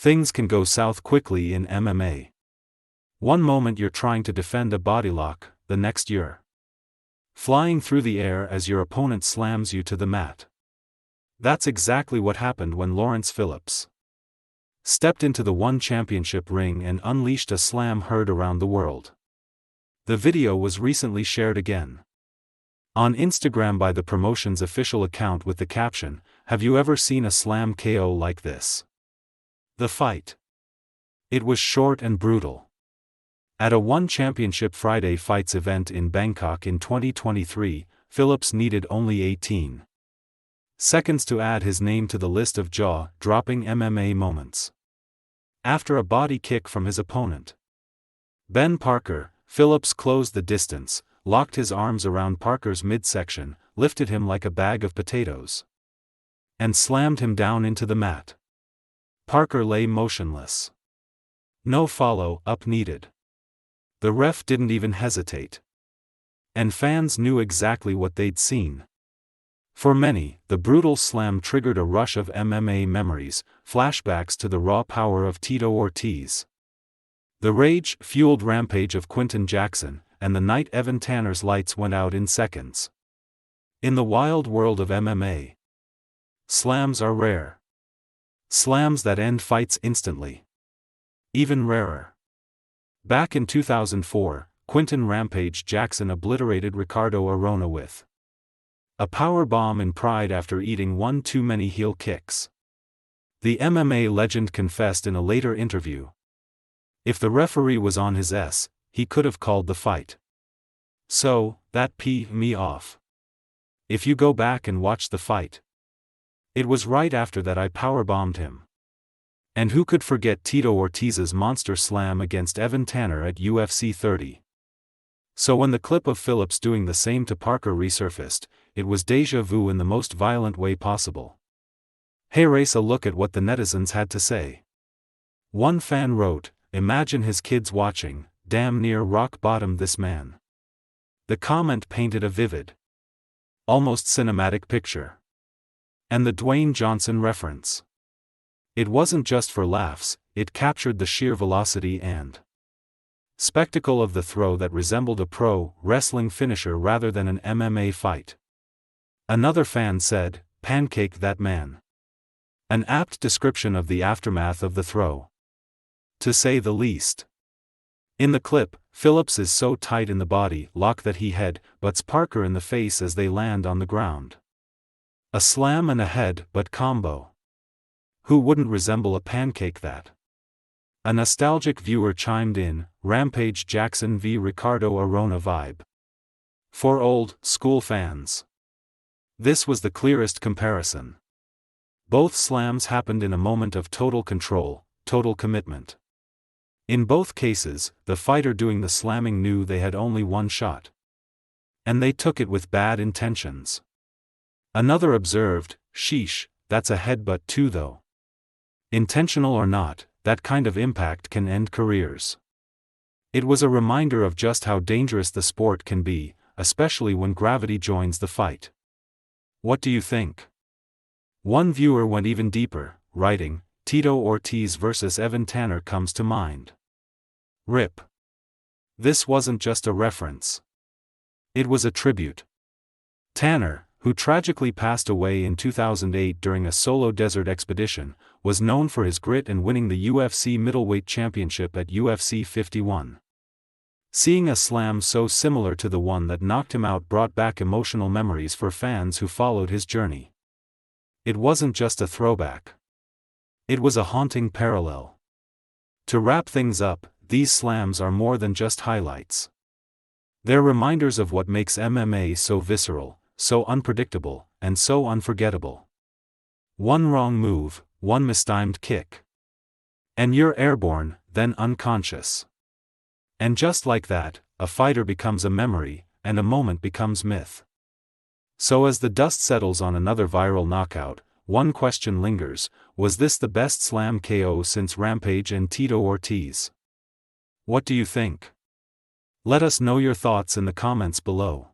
Things can go south quickly in MMA. One moment you're trying to defend a bodylock, the next you're flying through the air as your opponent slams you to the mat. That's exactly what happened when Lawrence Phillips stepped into the One Championship ring and unleashed a slam heard around the world. The video was recently shared again on Instagram by the promotion's official account with the caption, "Have you ever seen a slam KO like this?" The fight. It was short and brutal. At a One Championship Friday Fights event in Bangkok in 2023, Phillips needed only 18 seconds to add his name to the list of jaw-dropping MMA moments. After a body kick from his opponent, Ben Parker, Phillips closed the distance, locked his arms around Parker's midsection, lifted him like a bag of potatoes, and slammed him down into the mat. Parker lay motionless. No follow-up needed. The ref didn't even hesitate. And fans knew exactly what they'd seen. For many, the brutal slam triggered a rush of MMA memories, flashbacks to the raw power of Tito Ortiz, the rage-fueled rampage of Quinton Jackson, and the night Evan Tanner's lights went out in seconds. In the wild world of MMA, slams are rare. Slams that end fights instantly. Even rarer. Back in 2004, Quinton "Rampage" Jackson obliterated Ricardo Arona with a power bomb in pride after eating one too many heel kicks. The MMA legend confessed in a later interview, if the referee was on his S, he could have called the fight. So, that peed me off. If you go back and watch the fight, it was right after that I powerbombed him. And who could forget Tito Ortiz's monster slam against Evan Tanner at UFC 30? So when the clip of Phillips doing the same to Parker resurfaced, it was déjà vu in the most violent way possible. Hey, race a look at what the netizens had to say. One fan wrote, "Imagine his kids watching, damn near rock bottom this man." The comment painted a vivid, almost cinematic picture. And the Dwayne Johnson reference. It wasn't just for laughs, it captured the sheer velocity and spectacle of the throw that resembled a pro wrestling finisher rather than an MMA fight. Another fan said, "Pancake that man." An apt description of the aftermath of the throw, to say the least. In the clip, Phillips is so tight in the body lock that he head-butts Parker in the face as they land on the ground. A slam and a head-butt combo. Who wouldn't resemble a pancake that? A nostalgic viewer chimed in, "Rampage Jackson v Ricardo Arona vibe." For old school fans, this was the clearest comparison. Both slams happened in a moment of total control, total commitment. In both cases, the fighter doing the slamming knew they had only one shot. And they took it with bad intentions. Another observed, "Sheesh, that's a headbutt too though." Intentional or not, that kind of impact can end careers. It was a reminder of just how dangerous the sport can be, especially when gravity joins the fight. What do you think? One viewer went even deeper, writing, "Tito Ortiz vs Evan Tanner comes to mind. RIP. This wasn't just a reference. It was a tribute." Tanner, who tragically passed away in 2008 during a solo desert expedition, was known for his grit and winning the UFC middleweight championship at UFC 51. Seeing a slam so similar to the one that knocked him out brought back emotional memories for fans who followed his journey. It wasn't just a throwback. It was a haunting parallel. To wrap things up, these slams are more than just highlights. They're reminders of what makes MMA so visceral, so unpredictable, and so unforgettable. One wrong move, one mistimed kick, and you're airborne, then unconscious. And just like that, a fighter becomes a memory, and a moment becomes myth. So as the dust settles on another viral knockout, one question lingers: was this the best slam KO since Rampage and Tito Ortiz? What do you think? Let us know your thoughts in the comments below.